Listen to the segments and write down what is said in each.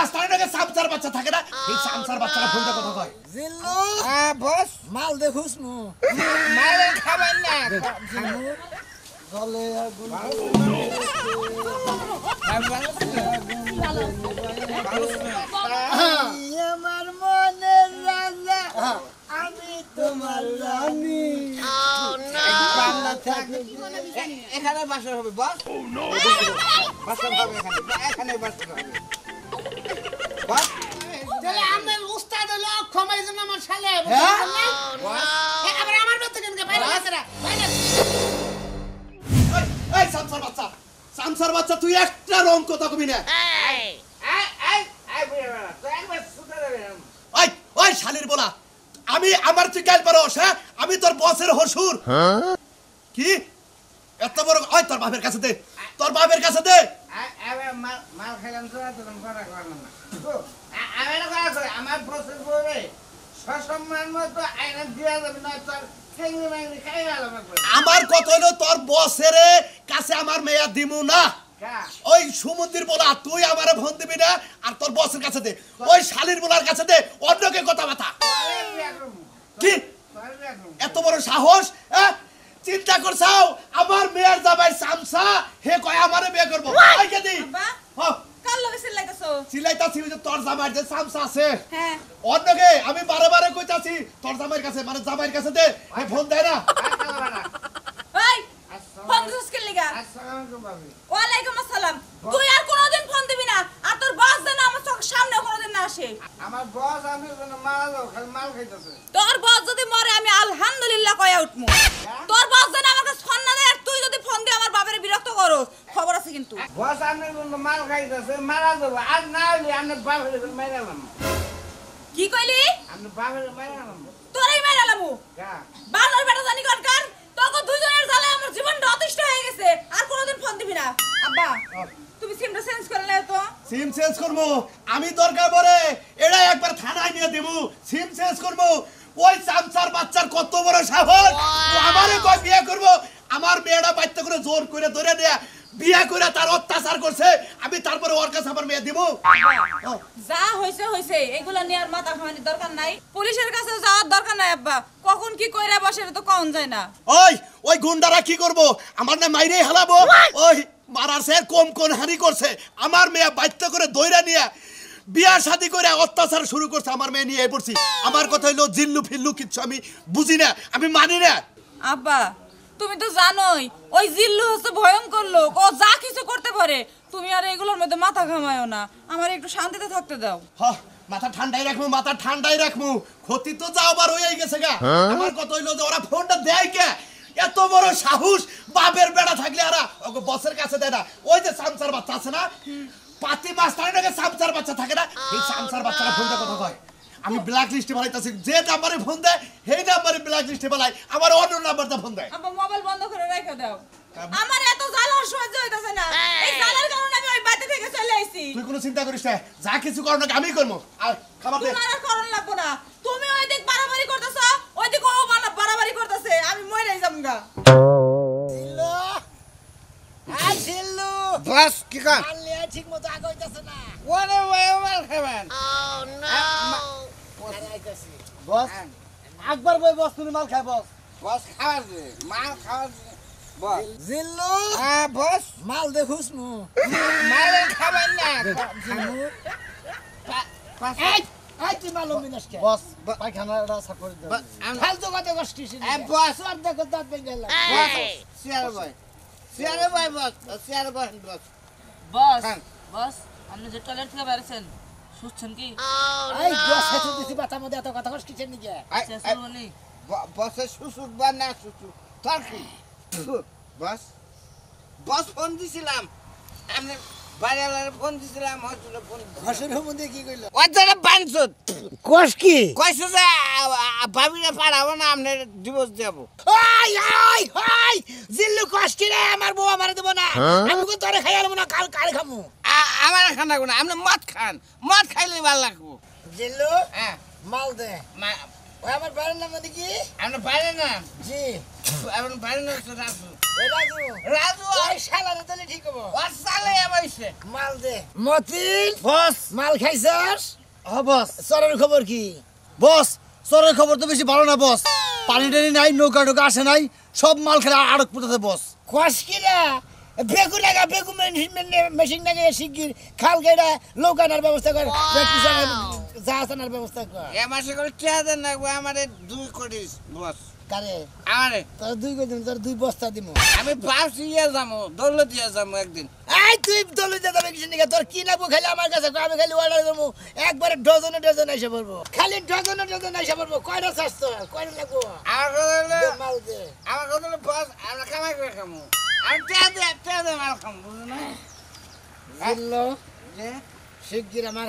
মাস্টারের সামসার বাচ্চা থাকে না এই সামসার বাচ্চারা ফোনটা কথা কয় জিল্লু হ্যাঁ বস মাল দেখুস নু মাল খাবেন না গলে আগুন আমার মনের রাজা আমি তোমার রানী এখানে বাসা হবে বস বাসা হবে এখানে বাসা হবে বস তাহলে আমার উস্তাদ হলো ক্ষমাই জন্য আমার শালে আবার আমার মত কেন বাইরে আছে না বাইরে এই সামসার বাচ্চা তুই একটা রং কথা কবি না ওই শালির বলা আমি আমার তুই গাল পারোস হ্যাঁ আমি তোর বসের হসুর কি এত বড় ওই তোর বাপের কাছে দে মাল খাইলাম তো তুমি করা করলাম না আমি না করা করে আমার প্রসেস বলে সসম্মান মতো আইনা দিয়া যাবে না তোর ঠেঙ্গি মাঙ্গি খাই গেলাম আমার কথা হলো তোর বসের কাছে আমার মেয়া দিমু না ওই সমুদ্রের বলা তুই আমারে ফোন দিবি না আর তোর বসের কাছে দে ওই শালির বলার কাছে দে অন্যকে কথা বাতা কি এত বড় সাহস হ্যাঁ চিন্তা করছাও আমার মেয়ের জামাই সামসা হে কয় আমারে বিয়ে করব আই কে দি হ্যাঁ কাল লগে চিল্লাইতাছো চিল্লাইতাছি যে তোর জামাইর যে সামসা আছে হ্যাঁ অন্যকে আমি বারে কইতাছি তোর জামাইর কাছে মানে জামাইর কাছে দে হে ফোন দেয় না ওই ফোন দিছিস কে লাগা আসসালামু আলাইকুম ভাবি ওয়ালাইকুম আসসালাম তুই আর কোনোদিন ফোন দিবি না আর তোর বস যেন আমার চোখের সামনে কোনোদিন না আসে আমার বস আমি যেন মারা যাও খালি মাল খাইতেছে তোর বস যদি মরে আমি আলহামদুলিল্লাহ কয়া উঠমু তোর বস যেন আমাকে ফোন না দেয় আর তুই যদি ফোন দিয়ে আমার বাবারে বিরক্ত করস খবর আছে কিন্তু বস আমি যেন মাল খাইতেছে মারা যাবো আর না হইলে আমি বাপের মাইরালাম কি কইলি আমি বাপের মাইরালাম তোরই মেরালামু কা বানর বেটা জানি কনকার তোকে দুইজনের জ্বালায় আমার জীবনটা অতিষ্ঠ হয়ে গেছে আর কোনোদিন ফোন দিবি না আব্বা তুমি সিমটা চেঞ্জ করে নাও তো সিম চেঞ্জ করবো আমি দরকার পড়ে এটা একবার থানায় নিয়ে দেবো সিম চেঞ্জ করবো ওই সামসার বাচ্চার কত বড় সাহস আমারে কয় বিয়ে করব আমার মেয়েটা বাচ্চা করে জোর করে ধরে নেয়া বিয়ে করে তার অত্যাচার করছে আমি তারপরে ওর কাছে আমার মেয়ে দিব যা হইছে এগুলা নিয়ে আর মাথা ঘামানোর দরকার নাই পুলিশের কাছে যাওয়ার দরকার নাই আব্বা কখন কি কইরা বসে এটা তো কোন যায় না ওই গুন্ডারা কি করব আমার না মাইরে হালাবো ওই মারার সে কম কোন হানি করছে আমার মেয়ে বাচ্চা করে দইরা নিয়ে বিয়া শাদি করে অত্যাচার শুরু করছে আমার মেয়ে নিয়ে পড়ছি আমার কথা হইলো জিল্লু ফিল্লু কিচ্ছু আমি বুঝি না আমি মানি না আব্বা তুমি তো জানোই ওই জিল্লু হচ্ছে ভয়ঙ্কর লোক ও যা কিছু করতে পারে তুমি আর এগুলোর মধ্যে মাথা ঘামায়ও না আমার একটু শান্তিতে থাকতে দাও মাথা ঠান্ডাই রাখবো ক্ষতি তো যাও বার হয়ে গেছে গা আমার কথা হইলো যে ওরা ফোনটা দেয় কে এত বড় সাহস বাপের বেড়া থাকলে আর ওকে বসের কাছে দেয় না ওই যে সামসার বাচ্চা আছে না পাতি মাস্টারের সামসার বাচ্চা থাকে না এই সামসার বাচ্চারা ফোনটা কথা কয় আমি ব্ল্যাক লিস্টে বানাইতাছি যে নাম্বারে ফোন দেয় সেই নাম্বারে ব্ল্যাক লিস্টে বানাই আমার অন্য নাম্বারটা ফোন দেয় আব্বা মোবাইল বন্ধ করে রেখে দাও আমার এত জ্বালা সহ্য হইতাছে না এই জ্বালার কারণে আমি ওই বাড়ি থেকে চলে আইছি তুই কোনো চিন্তা করিস না যা কিছু করো না আমি করব আর খাবার দে তোমার আর করন লাগবো না তুমি ওই দিক বাড়াবাড়ি করতেছো ওই দিক ও বাড়াবাড়ি করতেছে আমি মইরাই যামগা জিল্লু জিল্লু বস কি কর আল্লে ঠিক মতো আগাইতাছে না ওরে মাল খাবেন বস একবার বই বস তুমি মাল খাই বস বস খাওয়ার দে মাল খাওয়ার দে বস জিল্লু হ্যাঁ বস মাল দেখুস নু মাল খাবেন না এই তুই মাল মিনাস কে বস পায়খানাটা সাফ করে দাও ফালতু কথা কষ্টিস এ বস আর দেখো দাঁত ভেঙে গেল বস সিয়ারে ভাই বস সিয়ারে ভাই বস বস বস আপনি যে টয়লেট থেকে বেরিয়েছেন শুনছেন কি এই বস হেঁটে দিছি বাতার মধ্যে এত কথা কষ্টিস নিকে শেষুনি বসে সুসুর বা না সুসু তোর কি বস বস ফোন দিছিলাম আমি বাড়িওয়ালার ফোন দিছিলাম হসপিটাল ফোন ঘষের মধ্যে কি কইলো ওই জায়গা বানছত কোষ কি কইছে যে ভাবিরে পাড়াবো না আপনি ডিভোর্স দেব ওই ওই ওই জিল্লু কোষ কি রে আমার বউ আমারে দেব না আমি কো তোরে খাইয়াল না কাল কাল খামু আমার খানা কোনা আপনি মদ খান মদ খাইলে ভালো লাগবো জিল্লু হ্যাঁ মাল দে ওই আমার বাড়ির নাম কি আপনি বাইরে না জি আপনি বাইরে না রাখবো রাজু ওই শালারে তাহলে ঠিক হবো ওর চালে আবাইছে মাল দে মতিন বস মাল খাইছাস হ্যাঁ বস সরের খবর কি বস চরের খবর তো বেশি ভালো না বস পানি টানি নাই নৌকা টোকা আসে নাই সব মাল খেলা আড়ক পুঁতাতে বস কষ্কিরা বেগুন লাগা বেগুন মেশিন লাগে শিগগির খাল কেডা লৌকানার ব্যবস্থা কর জাহাজানার ব্যবস্থা কর এ মাসে করে টিয়া দেন না আমারে 2 কোটি বস কারে আমারে তোর 2 কই দিন তোর 2 বস্তা দিমু আমি ভাবছি ইয়ে যাবো দৌলতিয়া যাবো একদিন এই তুই দলে দে তবে কিছু নিকে তোর কি লাগবো খালি আমার কাছে আমি খালি অর্ডার দেবো একবারে ডজনে ডজন এসে পড়বো খালি ডজনে ডজন এসে পড়বো কয়টা চাস তোর কয়টা লাগবো আমার কথা হলো দে মাল দে আমার কথা হলো বস আমরা কামাই করে খামু আমি টিয়া দে মাল খামু বুঝো না জিল্লো যে শিগগির আমার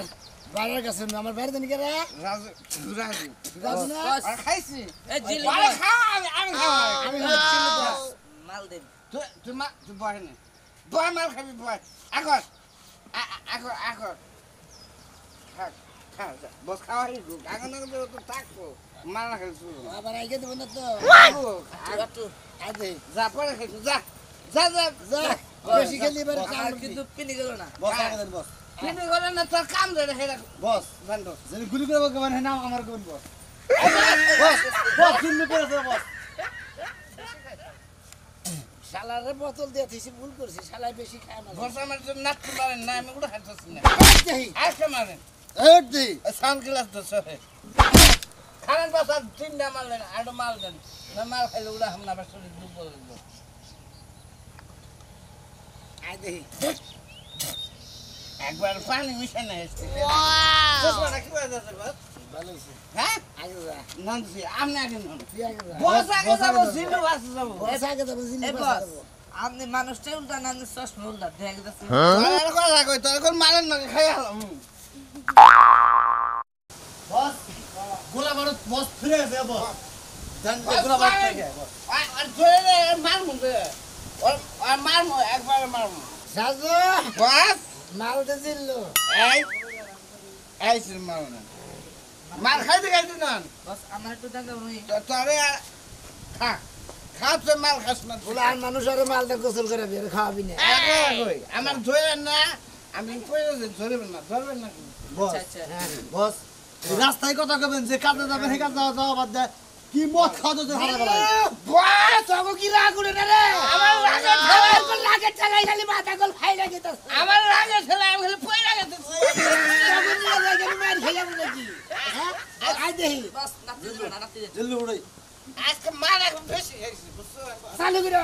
বাড়ির কাছে আমার বাড়িতে নিকে রে রাজু রাজু রাজু না আর খাইছি এই জিল্লু আরে খাও আমি খাও আমি হচ্ছি মাল দে তুই বয় না বয় মাল খাবি বয় এখন এখন খা বস খাওয়া এখন তো থাকবো মাল না খাইছি আবার আইকে দেব না তো একটু আদে যা পরে খাইছি যা যা যা যা বেশি খেলি এবারে আর কিন্তু পিনি গেল না বস আগে দেন বস কিন্তু বলে না তোর কাম ধরে খেয়ে বস জানতো যদি গুলি করে বলকে মানে নাম আমার কোন বস বস বস দিল্লি পড়েছে বস শালারে বোতল দিয়ে দিছি ভুল করছি শালাই বেশি খায় না বস আমার জন্য নাচতে পারেন না আমি ওটা খাইতেছি না দেহি আজকে মারেন এই দি সাউন্ড ক্লাস তো সহে খান বাস আর 3টা মাল দেন আর মাল দেন না মাল খাইলে ওটা হামনা বাস করে দুপুর দেব আই দেহি একবার পানি মিশাই না এসছে ওয়াও কি বাজে বস ভালো হইছে হ্যাঁ আগে যা নানছি আমি আগে নন তুই আগে যা বস আগে যাব জিলু বাস যাব বস আগে যাবো জিনি এই বস বস আপনি মানুষটা উল্টা না চশমা উল্টা দেখে যাচ্ছে তোর কথা কই তোর কোন মারেন না খাই হলাম বস গোলা বারুদ বস ফিরে গেছে বস জান গোলা বারুদ থেকে বস আর ধরে মারমু আর মারমু একবার মারমু সাজু বস মাল দে জিল্লো এই সির মারু না মার খাইতে খাইতে না বস আমার একটু দেখা উনি তোরে খা খা তো মাল খাস না ফুলার মানুষ আরে মাল দে গোসল করে বিয়ে খাওয়াবি না আমার ধরে না আমি কই ধরবেন না বস আচ্ছা বস এই রাস্তায় কথা কবেন যে কাজে যাবেন সেই কাজে যাওয়া বাদ দেয় কি মদ খাওয়া তো হারা বেলায় বস ওগো কি রাগ উড়ে না রে আমার রাগে আমার কোন লাগে চালাই খালি মাথা গোল খাই লাগে তো আমার রাগে ছেলে আমি খালি পয়রা গেছে ওগো নিয়ে লাগে মার খেলাম নাকি হ্যাঁ আই দেহি বস নাতি দিল না নাতি দিল দিল্লি উড়াই আজকে মার এখন বেশি খাইছি বুঝছো চালু করে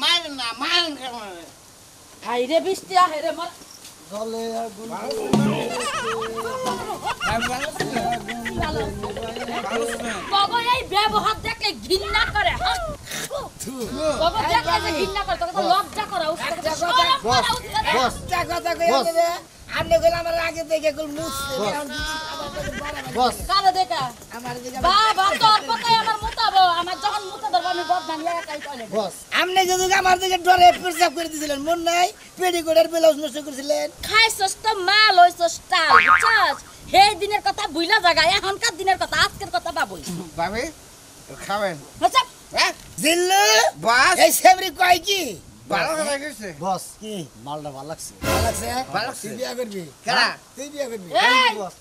মারেন না মারেন কেমন হাই রে বৃষ্টি আহে রে মর জলে আগুন বাবা এই ব্যবহার দেখলে ঘৃণা করে বাবা দেখলে যে ঘৃণা করে তোকে তো লজ্জা করা উচিত তোকে তো শরম করা উচিত বস একটা কথা কই দে আপনি কইলা আমার আগে থেকে কল মুছছে বস কারে দেখা আমার দিকে বাবা তোর কথাই আমার মুতাবো আমার যখন মুতা ধরবো আমি বদনাম একাই চলে বস আপনি যদি আমার দিকে ডরে পেশাব করে দিছিলেন মন নাই পেডিকোডের ব্লাউজ নষ্ট করেছিলেন খাইছস তো মাল হইছস টাল বুঝছস সেই দিনের কথা ভুইলা জায়গা এখনকার দিনের কথা আজকের কথা বাবুই ভাবি খাবেন বুঝছ হ্যাঁ জিল্লু বাস এই সেমরি কয় কি ভালো কথা কইছে বস কি মালটা ভালো লাগছে ভালো লাগছে ভালো লাগছে। তুই বিয়া করবি কেডা? তুই বিয়া করবি এই বস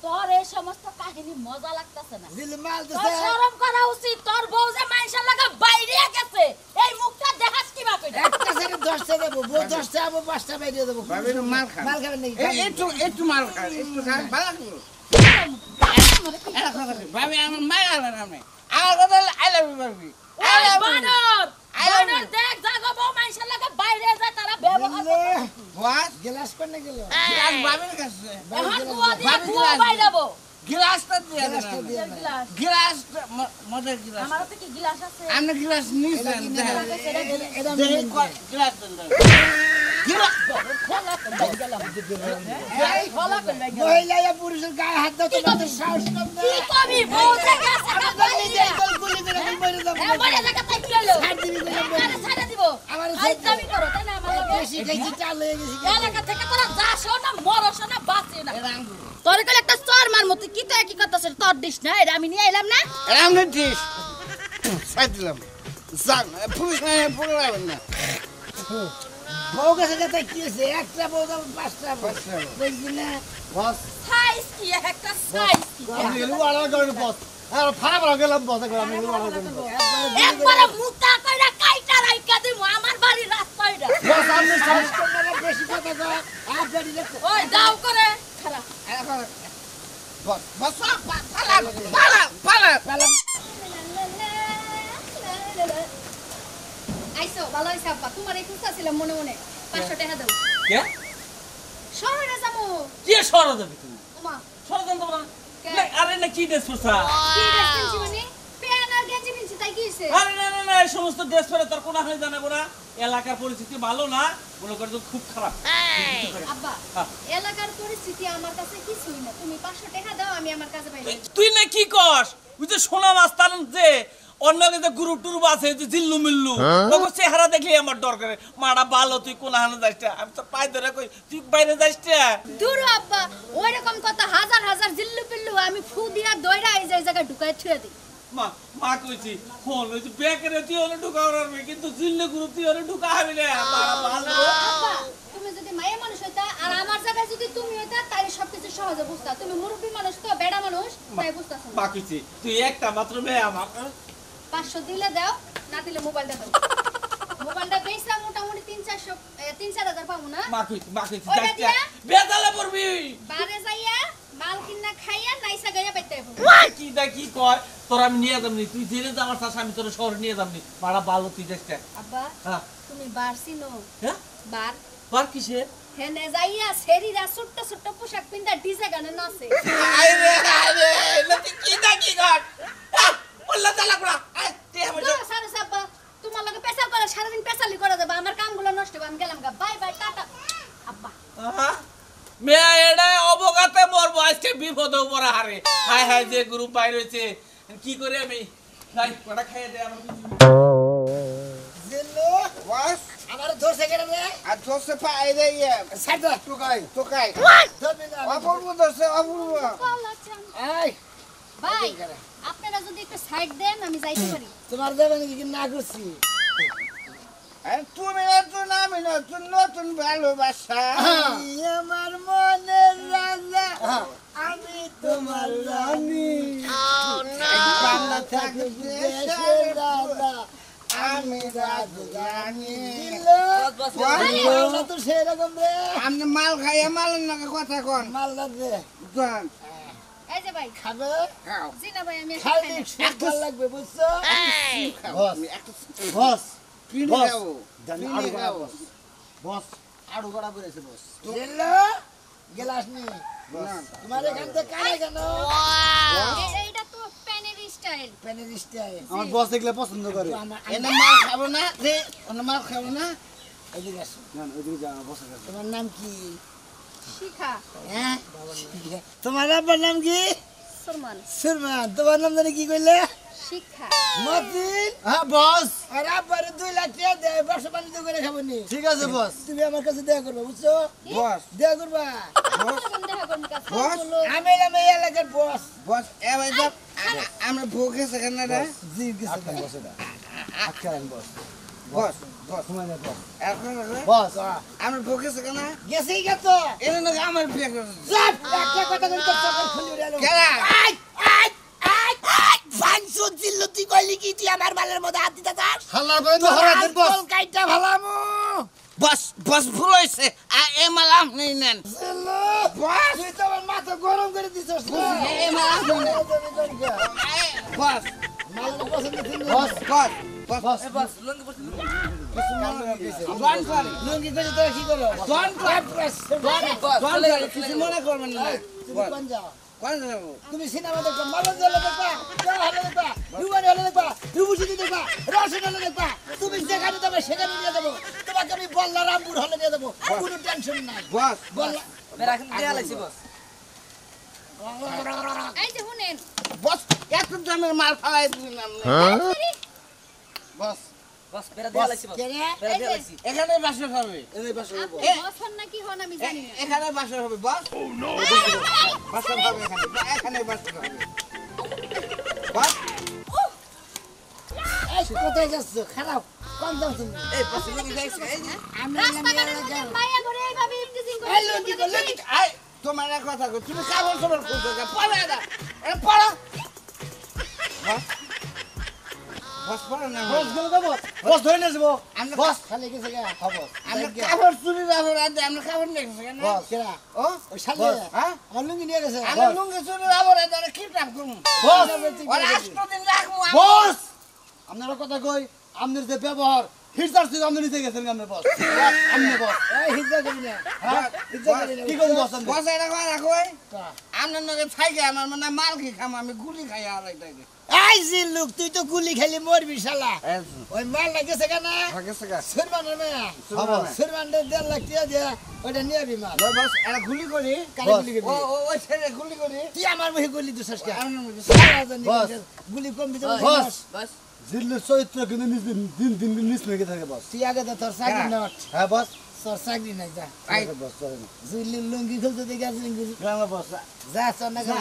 তোর এই সমস্ত কাহিনী মজা লাগতাছে না জিল্লু মাল তোর দিছে শরম করা উচিত তোর বউ যে মাইনষার লাগা বাইরে গেছে এই মুখটা দেখাস কি বা কইরা একটা সাইডে 10টা দেবো বউ 10টা আবো 5টা বাইরে দেবো ভাবি মাল খান মাল খাবেন নাকি একটু মাল খান একটু খান ভালো লাগলো ভাবি আমার মায়ের আলেন আপনি আমার কথা আই লাভ ইউ ভাবি ওই বানর বানর দেখ জাগো বউ মাইনষার লাগা বাইরে যায় তারা ব্যবহার করে। বাস গ্লাস কোনে গেল গ্লাস ভাবির কাছে এখন কুয়া দিয়ে ভাবি কুয়া গ্লাস বাইরাবো গ্লাসটা দিয়ে দেন গ্লাসটা দিয়ে আপনি। দেন। গ্লাস গ্লাস মদের গ্লাস আমার হাতে কি গ্লাস আছে আপনি গ্লাস নিছেন এটা দেখেন গ্লাস দেন গ্লাস খোলা করে গেলাম এই খোলা করে গেলাম মহিলা ইয়া পুরুষের গায়ে হাত দাও তোমাদের সাহস কম না কি কবি বউ যে গেছে না বাইরে গুলি করে আমি মরে যাব এবারে জায়গা তাই গেলো ছাড় দিবি বলে আরে ছাড়া দিব আমারে আই দাবি করো তাই না আমার লগে বেশি খাইছি চাল হয়ে গেছি এলাকা থেকে তোরা যাসও না মরসও না বাঁচিও না এরাঙ্গু তোর কলে একটা চর মার মতো কি তো কি কথা তোর দিস না এটা আমি নিয়ে এলাম না এরাম দিস সাইড দিলাম যান পুলিশ নাই পড়ে যাবেন না বউ কাছে কথা কি হয়েছে একটা বউ দাম পাঁচটা বুঝলি না বস সাইজ কি একটা সাইজ কি আমি গেলাম অর্ডার করে বস আর ফাড়া ফাড়া গেলাম বস আমি অর্ডার করে একবারে মুতা কইরা কাইটা রাইকা দিমু আমার বাড়ির রাস্তায়টা বস আপনি সাইজ বেশি কথা কয় আপনার দেখতে ওই দাও করে খারাপ বস বস পালা পালা পালা আইসো ভালো হইছে আব্বা তোমার এই খুঁজতা ছিলাম মনে মনে 500 টাকা দাও কে শহরে যাবো কে সরা যাবে তুমি ওমা সরা যান তোমরা না আরে না কি ড্রেস পরছা কি ড্রেস কিনছি মানে প্যান আর গেঞ্জি কিনছি তাই কি হইছে আরে না না না এই সমস্ত ড্রেস পরে তোর কোন হয় জানাবো না এলাকার পরিস্থিতি ভালো না মনে করে তো খুব খারাপ আব্বা হ্যাঁ। এলাকার পরিস্থিতি আমার কাছে কিছুই না তুমি 500 টাকা দাও আমি আমার কাছে পাই তুই না কি কস ওই যে সোনা মাস্তান যে অন্য যে গ্রুপ টুরুপ আছে যে জিল্লু মিল্লু ওকে চেহারা দেখলে আমার ডর করে মারা ভালো তুই কোন হানে যাইস আমি তো পাই ধরে কই তুই বাইরে যাইস দূর আব্বা ওই রকম কথা হাজার হাজার জিল্লু পিল্লু আমি ফু দিয়া দইরা এই জায়গায় ঢুকায় ছুঁয়ে দিই মা মা কইছি ফোন ওই যে বেকারে তুই ওরে ঢুকাও রাখবি কিন্তু জিল্লু গ্রুপ তুই ওরে ঢুকা হবি না মারা ভালো আব্বা তুমি যদি মায়ের মানুষ হইতা আর আমার জায়গায় যদি তুমি হইতা তাই সবকিছু সহজে বুঝতা তুমি মুরব্বী মানুষ তো বেড়া মানুষ তাই বুঝতাছ না মা কইছি তুই একটা মাত্র মেয়ে আমার 500 দিলে দাও না দিলে মোবাইলটা দাও মোবাইলটা বেচা মোটামুটি 3-4 পাবো না মা কইছি ওইটা যাইতে দিয়া? বেজালে পড়বি বারে যাইয়া মাল কিনা খাইয়া নাইসা গাইয়া বাইতে হইব কি দা কি কয় তোর আমি নিয়ে যাবনি তুই জেনে যাওয়ার চাস আমি তোর শহরে নিয়ে যাবনি মারা ভালো তুই দেখতে আব্বা হ্যাঁ তুমি বার চিনো হ্যাঁ বার তোর কিসে হেনে যাইয়া সেরিরা ছোট্ট ছোট্ট পোশাক পিন্দা ডিজে গানে নাচে আরে লতি কি দা কি কর বললা চালা করা তে আমি সারে সাব্বা তোমার লগে পেশাল করে সারাদিন পেশালি করে দেবা আমার কামগুলো নষ্ট হবে আমি গেলাম গা বাই বাই টাটা আব্বা মেয়া এডা অবগাতে মরবো আজকে বিপদে উপরে হারে হাই হাই যে গ্রুপ বাইর হইছে কি করে আমি যাই কটা খাইয়ে দে আমার কিছু জিল্লু বস আমার ধরছে কেন রে আর দোষে পাই দেয় সাইড টুকাই টুকাই ধরবি না অপূর্ব দোষে অপূর্ব এই ভাই আপনারা যদি একটু সাইড দেন আমি যাইতে পারি তোমার দেবেন কি না করছি তুমি নতুন আমি নতুন নতুন ভালোবাসা আমার মনের রাজা আমি তোমার রানী বাংলা থাকে দেশের রাজা আমি রাজধানী তো সেরকম রে আপনি মাল খাইয়া মালের নাকি কথা কন মালদা দে কন এই যে ভাই খাবে খাও জি না ভাই আমি খালি সুন্দর লাগবে বুঝছো বস বস পিনে বস। খাবো জানি পিনে আড়ু করা খাবো বস বস আড়ু করা বলেছে বস জিল্লু গেলাস নি তোমার এখান থেকে কারে কেন এইটা তো প্যানের স্টাইল প্যানের স্টাইল আমার বস দেখলে পছন্দ করে এনে মাল খাবো না রে এনে মাল খাবো না এদিকে আসো না ওইদিকে যা আমার বসের কাছে তোমার নাম কি শিখা হ্যাঁ তোমার আব্বার নাম কি সুরমান সুরমান তোমার নাম জানি কি কইলে শিক্ষা মতিন হ্যাঁ বস আর আব্বারে 2 লাখ টাকা দেয় ব্যবসা বাণিজ্য করে খাবো নি ঠিক আছে বস তুমি আমার কাছে দেখা করবা বুঝছো বস দেখা করবা দেখা করুন কাছে বস আমি এলাম এই এলাকার বস বস এ ভাই সব আমরা ভোগে সেখানে রে জি কিছু আচ্ছা বস এটা আচ্ছা বস বস বস সময় না বস এখন বস আমরা ভোগে সেখানে গেছি গেছো এনে নাকি আমার বিয়ে করছে সব একটা কথা কই তো সকাল খুলি উড়ালো কেলা আই আই আই আই ফানসু জিল্লু তুই কইলি কি তুই আমার বালের মধ্যে হাত দিতে চাস হাল্লা করে তো হরা দেন বস কাইটা ভালামু বস বস ভুল হইছে এ মাল আপনি নেন জিল্লু বস তুই তো আমার মাথা গরম করে দিছস এ মাল আপনি নেন বস মাল পছন্দ ছিল বস বস বস বস জন করি লুঙ্গি করে তোরা কি করো জন বস কিছু মনে করবেন না তুমি কোন যাও কোন যাবো তুমি সিনেমা দেখবা মালঞ্জ হলে দেখবা যা হলে দেখবা রুমানি হলে দেখবা রুবুসিতে দেখবা রসন হলে দেখবা তুমি যেখানে যাবে সেখানে নিয়ে যাবো তোমাকে আমি বল্লা রামপুর হলে নিয়ে যাবো কোনো টেনশন নাই বস বল্লা এই যে শুনেন বস এত দামের মাল ফালাই দিলাম বস কেনে এই যে এখানে বাসা হবে এই পাশে আপনি বস হন নাকি হন আমি জানি না এখানে বাসা হবে বস বাসা হবে এখানে বাসা হবে বস এই কোথায় যাচ্ছ খারাপ কোন দাও তুমি এই পছন্দ কি যাইছে এই যে আমি রাস্তাঘাটে যদি মায়া করে এইভাবে ইমপ্রেসিং করে এই লুঙ্গি কো লুঙ্গি আই তোমার এক কথা কই তুমি কাবল সবল করছো পড়া দা এ পড়া বস পড়া না বস গেল তো বস ধরে নিয়ে যাবো আমরা বস খালি গেছে গা খবর আমরা কাবল চুরি রাখো রাতে আমরা কাবল দেখছো কেন বস কেরা ও ওই শালি হ্যাঁ আমার লুঙ্গি নিয়ে গেছে আমরা লুঙ্গি চুরি রাখো রাতে আমরা কি টাক করব বস ওরা 8 দিন রাখবো বস আপনারা কথা কই আপনার যে ব্যবহার হিটসার তুই আপনি নিতে গেছেন আপনার বস আপনি বস এই হিজা করি না হ্যাঁ হিজা করি না কি করুন বস আপনি? বস এটা কই রাখো আপনার নগে থাইকে আমার মানে মাল কি খাম আমি গুলি খাই আর এইটাকে এই যে লোক তুই তো গুলি খেলি মরবি শালা ওই মাল লাগেছে কেন ভাগেছে গা সুরমানের মেয়া সুরমানের। সুরমানের 1.5 লাখ টাকা দিয়ে ওইটা নিয়ে বি মাল বস এটা গুলি করি কারে বস। গুলি করবি ও ও ওই ছেলে গুলি করি তুই আমার মুখে গুলি দিছস কে বস। গুলি কম দিতে বস জিল্লুর চরিত্র কিন্তু দিন দিন মিস মেকে থাকে বস তুই আগে তো তোর চাকরি নট হ্যাঁ বস তোর চাকরি নাই যা আই বস চলেন জুইলি লুঙ্গি খুলতে দেখে লুঙ্গি গ্রামে বস যা চল না গা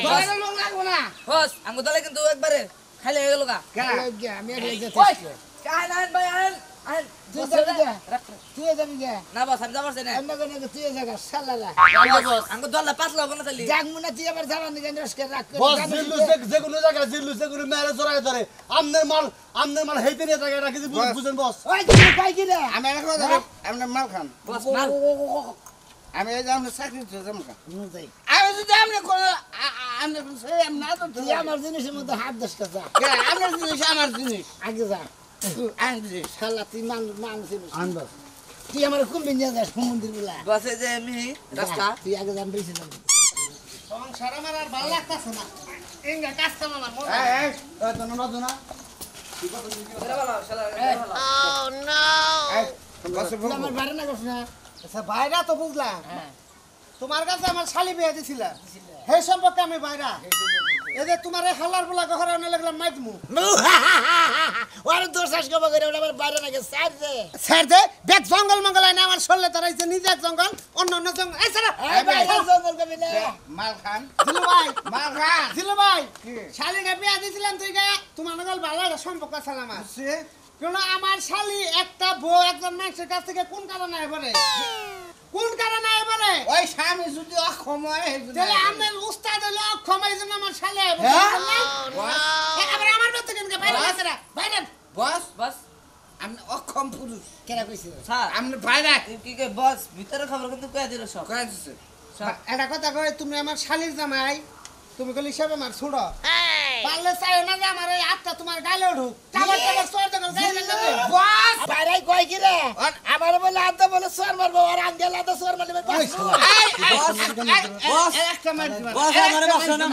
তোরা লোক লাগবো না বস আমগো দলে কিন্তু একবারে খালি হয়ে গেল গা আমি একলাই যেতে ওই কাই নাইন ভাই আন আন তুই যাবি গে তুই যাবি গে না বস আমি যাবার চাই না অন্য কোনো তুই জায়গা শালালা বস আমগো দলে পাতলা কোন চালি জাগ মুনা তুই আবার যাবার নিকে নস্কার রাখ করে বস জিল্লু যে কোনো জায়গায় জিল্লু যে কোনো মেরে জড়ায় ধরে আমনের মাল হেইতে নিয়ে থাকে রাখি বুঝেন বস ওই তুই পাই কি রে আমি একটা কথা আপনি মাল খান বস মাল আমি এই যে আপনার চাকরি তো জমা খান নুতাই আমি যদি আপনি কোনো আপনি সেই আমি না তো তুই আমার জিনিসের মধ্যে হাত দশ কা যা আপনার জিনিস আমার জিনিস আগে যা আমি জিনিস শালা তুই মান জিনিস আন বস তুই আমার কুম্ভি নিয়ে যাস মন্দির বলা বস এই যে আমি রাস্তা তুই আগে যান বেশি যাবি সংসার আমার আর ভালো লাগতেছে না ইঙ্গা কাস্টমার আমার মনে এই তো না না এটা ভালো শালা বসে তুই আমার বাড়ি না করছ না আচ্ছা বাইরা তো বুঝলাম তোমার কাছে আমার শালি বিয়ে দিছিল সেই সম্পর্কে আমি বাইরা এই যে তোমার এই হালার বলা গহরা না লাগলাম মাইতমু ওর দোষ আজকে বগরে ওটা আমার বাড়ি না গে সাইড দে স্যার দে বেক জঙ্গল মঙ্গল আইনা আমার শরীরে তারাইছে নিজে এক জঙ্গল অন্য অন্য জঙ্গল এই সারা এই ভাই জঙ্গল কবি না মাল খান জিলু ভাই মাল খান জিলু ভাই শালিটা বিয়ে দিছিলাম তুই গে তোমার নগল ভালো একটা সম্পর্ক আছে আমার কেন আমার শালি একটা বউ একজন মানুষের কাছ থেকে কোন কারণে এবারে ওই স্বামী যদি অক্ষম হয় তাহলে আমার উস্তাদ হলো অক্ষম এই জন্য আমার শালি আবার আমার বেতে কেন বাইরে আছে না বাইরে বস বস আপনি অক্ষম পুরুষ কেরা কইছে স্যার আপনি বাইরে কি কে বস ভিতরে খবর কিন্তু কই দিল সব কয়ে দিচ্ছে একটা কথা কই তুমি আমার শালির জামাই তুমি কইলি হিসাবে আমার ছুড় পারলে চাই না যে আমার এই হাতটা তোমার গালে উঠুক টাবার টাবার সোর দেন গালে লাগবে বস বাইরে কই কি রে আমার বলে আদ বলে সোর মারবো আর আঙ্গেল আদ সোর মারবে বস একটা মার দিবা বস আমারে বস না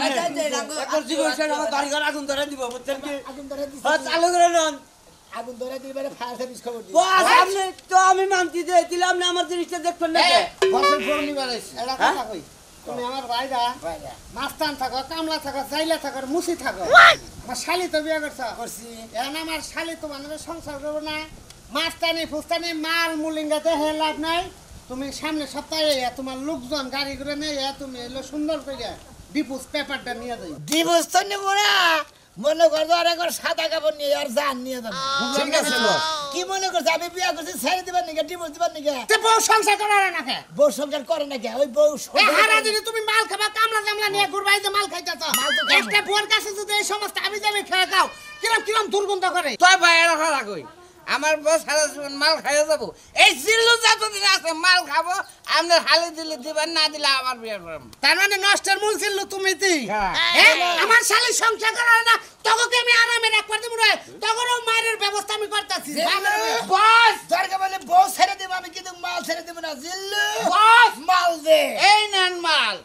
একবার জীবন শেষ আমার বাড়ি ঘর আগুন ধরে দিব বুঝছেন কি আগুন ধরে দিস বস চালু করে নন আগুন ধরে দিবারে ফায়ার সার্ভিস খবর দি বস আপনি তো আমি মানতি দিয়ে দিলাম না আমার জিনিসটা দেখবেন না বসের ফোন নিবার আইছে এটা কথা কই তুমি আমার ভাইরা মাস্তান থাকো কামলা থাকো জাইলা থাকো মুসি থাকো আমার শালি তো বিয়ে করছ করছি এখন আমার শালি তো মানে সংসার করবো না মাস্তানি ফুস্তানি মাল মুলিঙ্গাতে হে লাভ নাই তুমি সামনে সপ্তাহে তোমার লোকজন গাড়ি করে নিয়ে তুমি এলো সুন্দর করে ডিপোজ পেপারটা নিয়ে যাই ডিভোর্স তো নেব না মনে করছো আর একবার সাদা কাপড় নিয়ে আর জান নিয়ে যাবো ঠিক আছে বস কি মনে করছো আমি বিয়া করছি ছেড়ে দিবার নিকে ডিভোর্স দিবার নিকে তে বউ সংসার করার না কে বউ সংসার করে না কে ওই বউ এ হারা দিনে তুমি মাল খাবা কামলা জামলা নিয়ে ঘুরবাই যে মাল খাইতেছ মাল তো খাবো। একটা বুয়ার কাছে যদি এই সমস্ত আমি যাবে খেয়ে খাও কিরম কিরম দুর্গন্ধ করে তোর ভাইয়ের কথা কই আমার বস সারা জীবন মাল খাইয়া যাবো এই জিল্লু যতদিন আছে মাল খাবো আপনার হালি দিলে দিবেন না দিলে আমার বিয়ে করব তার মানে নষ্টের মূল ছিল তুমি হ্যাঁ। আমার শালি সংসার করার না তোকে আমি আরামে রাখবার দেবো রে তখনও মায়ের ব্যবস্থা আমি করতেছি বস দরকার বলে বউ ছেড়ে দেবো আমি কিন্তু মাল ছেড়ে দেবো না জিল্লু বস মাল দে এই নেন মাল